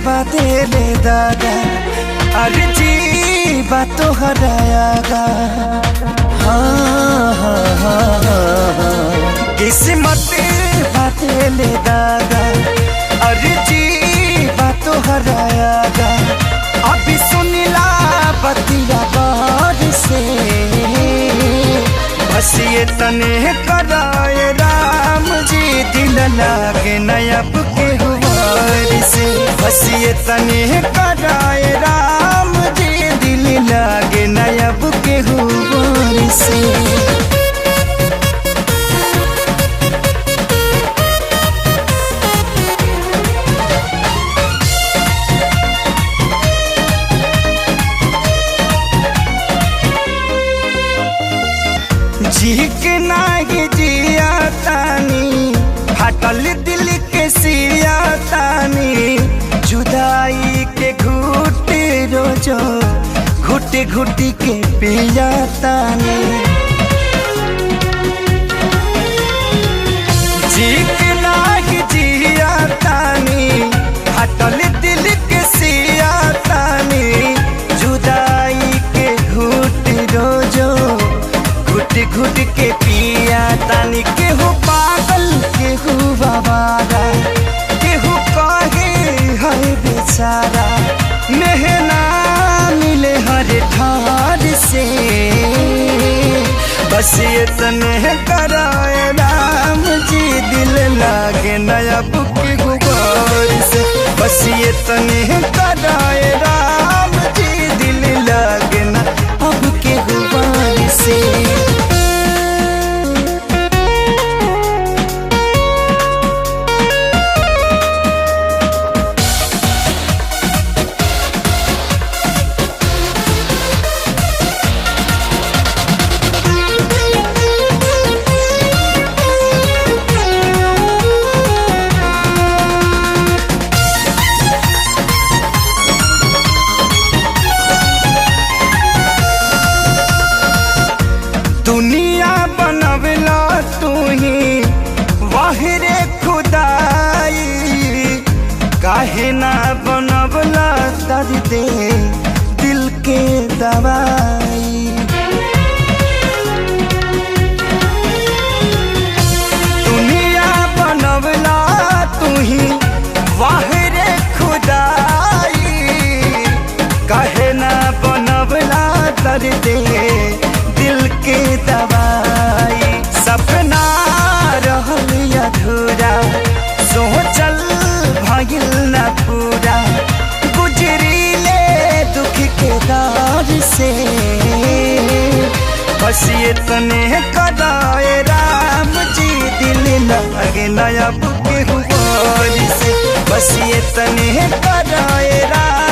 बातेले दादा अरे जी बात तो हरायागा हाँ हाँ हाँ हाँ किस्मत बातेले दादा अरे जी बात तो हरायागा अभी सुनिला बतिया बार से बस ये तने कराए राम जी दिल लागे नयब के हुआर से बस ये तने कराए राम जी दिल लागे नयब के हुआर से जी के नागी जिया तानी हटल दिल के सिया तानी जुदाई के घुट रोजो घुट घुट के पिया तानी जी के नागी जिया तानी हटल दिल के सिया तानी जुदाई के घुट रोजो घुट के पिया तानी केहू पागल केहू बाबारा केहू कहे है बेचारा मेहना मिले हर ठार से बस ये तने कराए राम जी दिल लागे नया बुक गुबार से बस ये तने कराए राम जी दिल लागे ना अब के गुबार से दुनिया बनवला तू ही वाहिरे खुदाई काहे ना बनवला दर्द दिल के दवाई दुनिया बनवला तू ही वाहिरे खुदाई काहे ना बनवला दर्द दिल के दवाई सपना रहल अधूरा सोचल भइल न पूरा गुजरीले दुख के दौर से बस ये तने कराए राम जी दिल लगे नया बुक हुआर से बस ये तने कराए राम